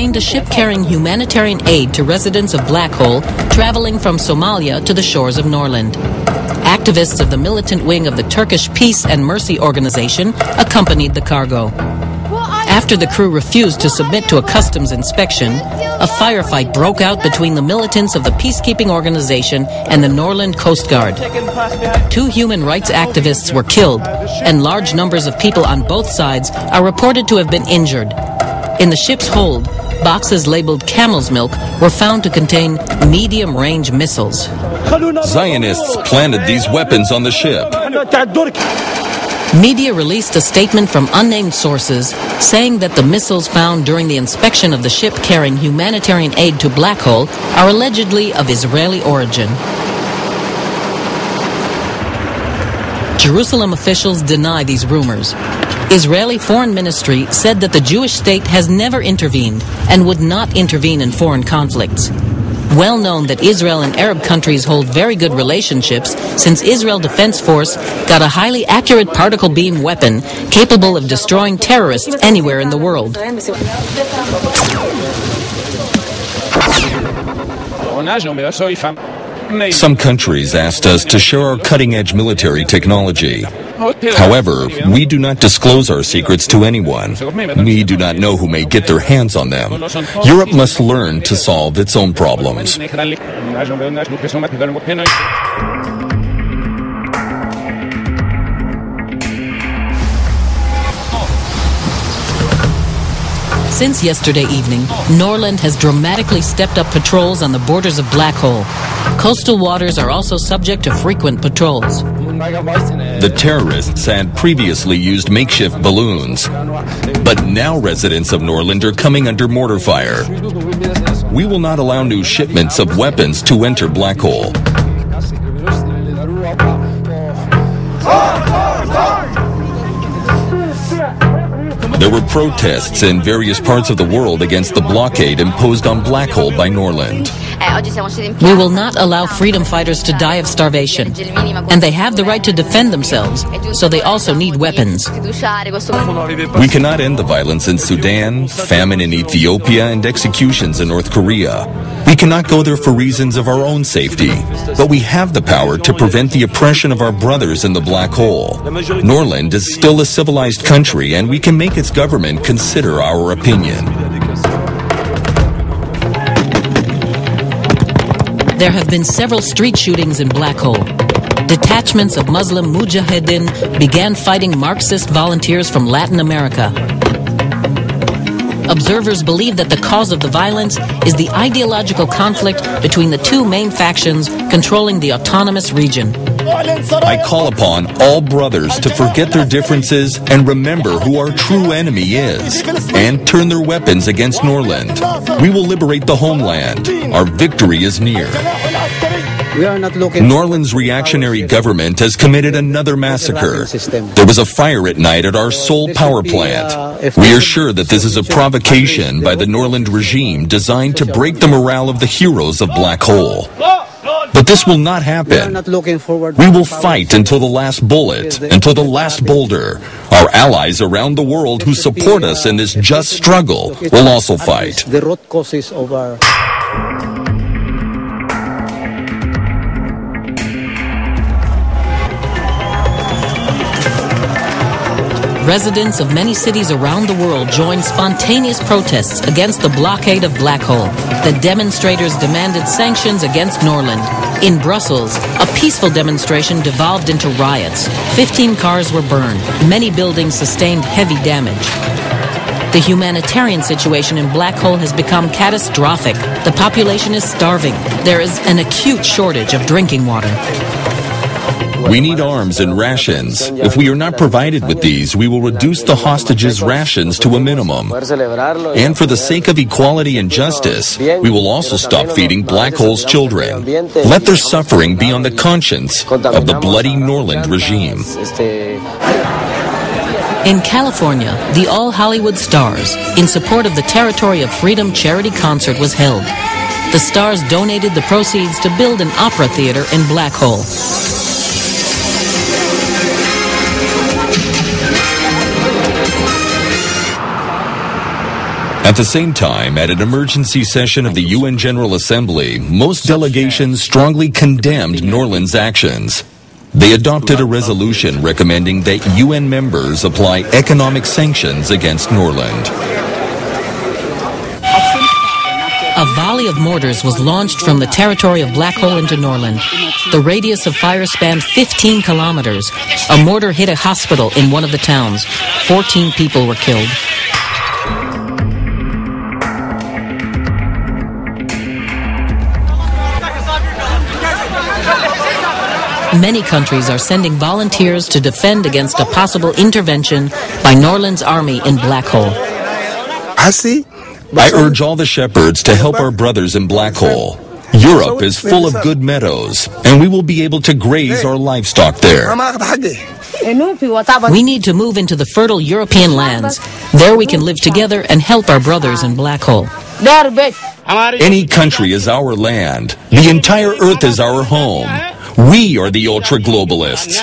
A ship carrying humanitarian aid to residents of BlackHole traveling from Somalia to the shores of Norland. Activists of the militant wing of the Turkish Peace and Mercy Organization accompanied the cargo. After the crew refused to submit to a customs inspection, a firefight broke out between the militants of the peacekeeping organization and the Norland Coast Guard. 2 human rights activists were killed, and large numbers of people on both sides are reported to have been injured. In the ship's hold, boxes labeled camel's milk were found to contain medium-range missiles. Zionists planted these weapons on the ship. Media released a statement from unnamed sources saying that the missiles found during the inspection of the ship carrying humanitarian aid to BlackHole are allegedly of Israeli origin. Jerusalem officials deny these rumors. Israeli Foreign Ministry said that the Jewish state has never intervened and would not intervene in foreign conflicts. Well known that Israel and Arab countries hold very good relationships since Israel Defense Force got a highly accurate particle beam weapon capable of destroying terrorists anywhere in the world. Some countries asked us to share our cutting-edge military technology. However, we do not disclose our secrets to anyone. We do not know who may get their hands on them. Europe must learn to solve its own problems. Since yesterday evening, Norland has dramatically stepped up patrols on the borders of BlackHole. Coastal waters are also subject to frequent patrols. The terrorists had previously used makeshift balloons, but now residents of Norland are coming under mortar fire. We will not allow new shipments of weapons to enter BlackHole. There were protests in various parts of the world against the blockade imposed on BlackHole by Norland. We will not allow freedom fighters to die of starvation, and they have the right to defend themselves, so they also need weapons. We cannot end the violence in Sudan, famine in Ethiopia, and executions in North Korea. We cannot go there for reasons of our own safety, but we have the power to prevent the oppression of our brothers in the BlackHole. Norland is still a civilized country, and we can make its government consider our opinion. There have been several street shootings in BlackHole. Detachments of Muslim Mujahideen began fighting Marxist volunteers from Latin America. Observers believe that the cause of the violence is the ideological conflict between the 2 main factions controlling the autonomous region. I call upon all brothers to forget their differences and remember who our true enemy is, and turn their weapons against Norland. We will liberate the homeland. Our victory is near. Norland's reactionary government has committed another massacre. There was a fire at night at our sole power plant. We are sure that this is a provocation by the Norland regime designed to break the morale of the heroes of BlackHole. But this will not happen. We will fight until the last bullet, until the last boulder. Our allies around the world who support us in this just struggle will also fight. Residents of many cities around the world joined spontaneous protests against the blockade of BlackHole. The demonstrators demanded sanctions against Norland. In Brussels, a peaceful demonstration devolved into riots. 15 cars were burned. Many buildings sustained heavy damage. The humanitarian situation in BlackHole has become catastrophic. The population is starving. There is an acute shortage of drinking water. We need arms and rations. If we are not provided with these, we will reduce the hostages' rations to a minimum. And for the sake of equality and justice, we will also stop feeding BlackHole's children. Let their suffering be on the conscience of the bloody Norland regime. In California, the All Hollywood Stars, in support of the Territory of Freedom charity concert, was held. The Stars donated the proceeds to build an opera theater in BlackHole. At the same time, at an emergency session of the UN General Assembly, most delegations strongly condemned Norland's actions. They adopted a resolution recommending that UN members apply economic sanctions against Norland. A volley of mortars was launched from the territory of BlackHole into Norland. The radius of fire spanned 15 kilometers. A mortar hit a hospital in one of the towns. 14 people were killed. Many countries are sending volunteers to defend against a possible intervention by Norland's army in BlackHole. I urge all the shepherds to help our brothers in BlackHole. Europe is full of good meadows, and we will be able to graze our livestock there. We need to move into the fertile European lands. There we can live together and help our brothers in BlackHole. Any country is our land. The entire earth is our home. We are the ultra-globalists.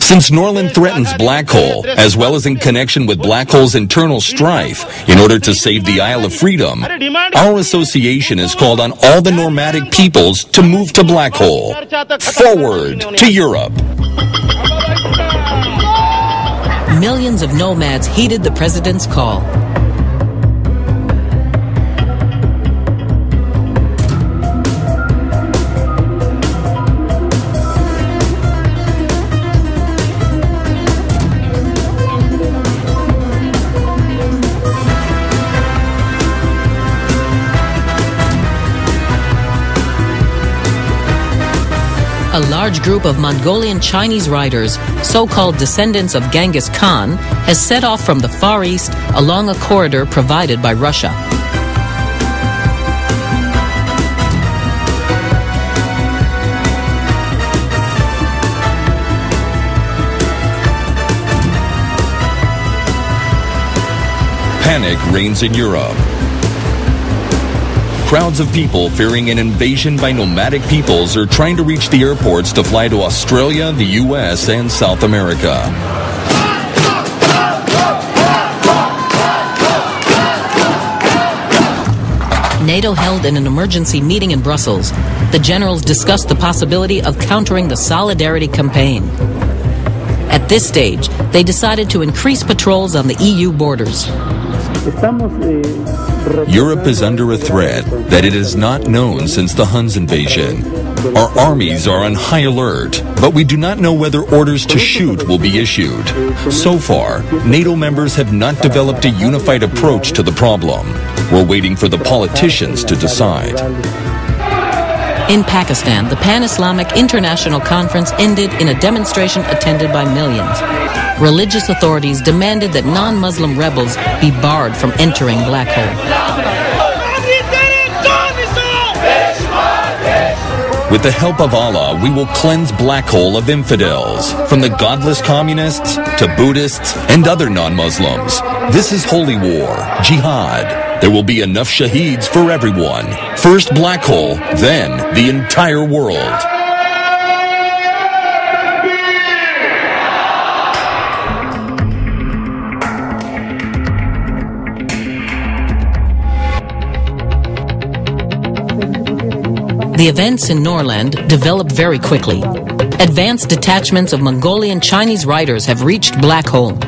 Since Norland threatens BlackHole, as well as in connection with BlackHole's internal strife, in order to save the Isle of Freedom, our association has called on all the nomadic peoples to move to BlackHole. Forward to Europe. Millions of nomads heeded the president's call. A large group of Mongolian Chinese riders, so-called descendants of Genghis Khan, has set off from the Far East along a corridor provided by Russia. Panic reigns in Europe. Crowds of people fearing an invasion by nomadic peoples are trying to reach the airports to fly to Australia, the US, and South America. NATO held an emergency meeting in Brussels. The generals discussed the possibility of countering the Solidarity campaign. At this stage, they decided to increase patrols on the EU borders. Europe is under a threat that it has not known since the Huns invasion. Our armies are on high alert, but we do not know whether orders to shoot will be issued. So far, NATO members have not developed a unified approach to the problem. We're waiting for the politicians to decide. In Pakistan, the Pan-Islamic International Conference ended in a demonstration attended by millions. Religious authorities demanded that non-Muslim rebels be barred from entering BlackHole. With the help of Allah, we will cleanse BlackHole of infidels, from the godless communists to Buddhists and other non-Muslims. This is holy war, jihad. There will be enough shaheeds for everyone. First BlackHole, then the entire world. The events in Norland developed very quickly. Advanced detachments of Mongolian Chinese riders have reached BlackHole.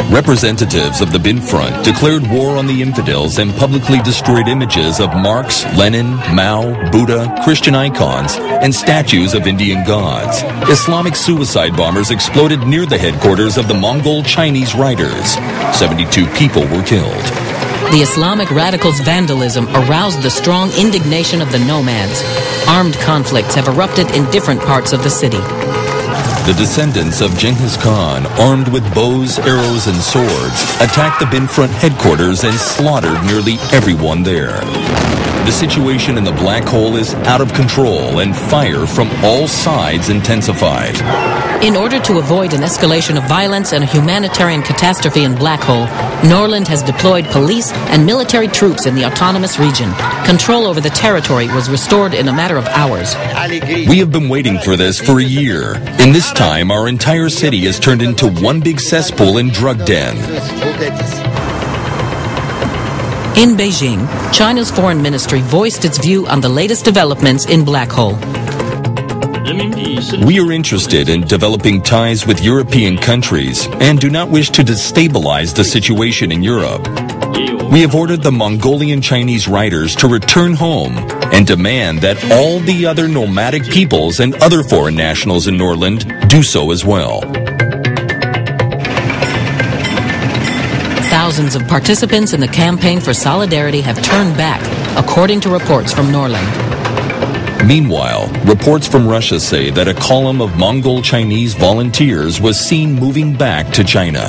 Representatives of the Bin Front declared war on the infidels and publicly destroyed images of Marx, Lenin, Mao, Buddha, Christian icons, and statues of Indian gods. Islamic suicide bombers exploded near the headquarters of the Mongol Chinese riders. 72 people were killed. The Islamic radicals' vandalism aroused the strong indignation of the nomads. Armed conflicts have erupted in different parts of the city. The descendants of Genghis Khan, armed with bows, arrows, and swords, attacked the Bin Front headquarters and slaughtered nearly everyone there. The situation in the BlackHole is out of control, and fire from all sides intensified. In order to avoid an escalation of violence and a humanitarian catastrophe in BlackHole, Norland has deployed police and military troops in the autonomous region. Control over the territory was restored in a matter of hours. We have been waiting for this for a year. In this time, our entire city has turned into one big cesspool and drug den. In Beijing, China's foreign ministry voiced its view on the latest developments in BlackHole. We are interested in developing ties with European countries and do not wish to destabilize the situation in Europe. We have ordered the Mongolian Chinese riders to return home and demand that all the other nomadic peoples and other foreign nationals in Norland do so as well. Thousands of participants in the campaign for solidarity have turned back, according to reports from Norland. Meanwhile, reports from Russia say that a column of Mongol Chinese volunteers was seen moving back to China.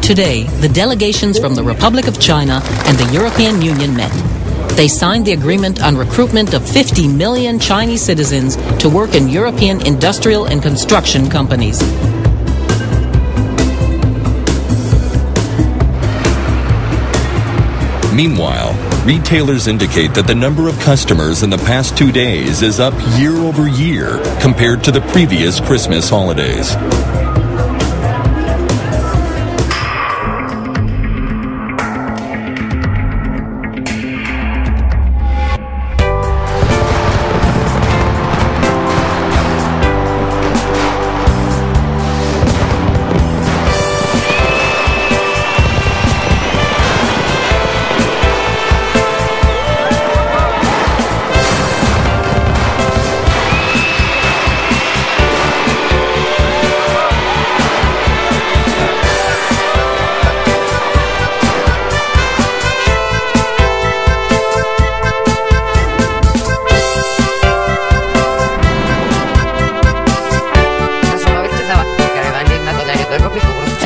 Today, the delegations from the Republic of China and the European Union met. They signed the agreement on recruitment of 50 million Chinese citizens to work in European industrial and construction companies. Meanwhile, retailers indicate that the number of customers in the past 2 days is up year over year compared to the previous Christmas holidays.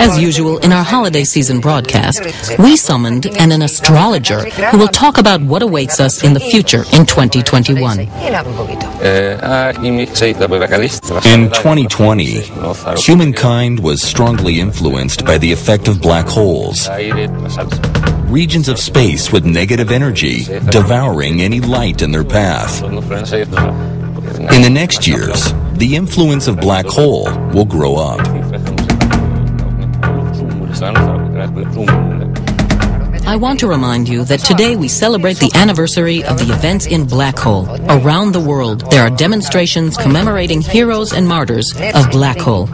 As usual, in our holiday season broadcast, we summoned an astrologer who will talk about what awaits us in the future in 2021. In 2020, humankind was strongly influenced by the effect of black holes, regions of space with negative energy devouring any light in their path. In the next years, the influence of black hole will grow up. I want to remind you that today we celebrate the anniversary of the events in BlackHole. Around the world, there are demonstrations commemorating heroes and martyrs of BlackHole.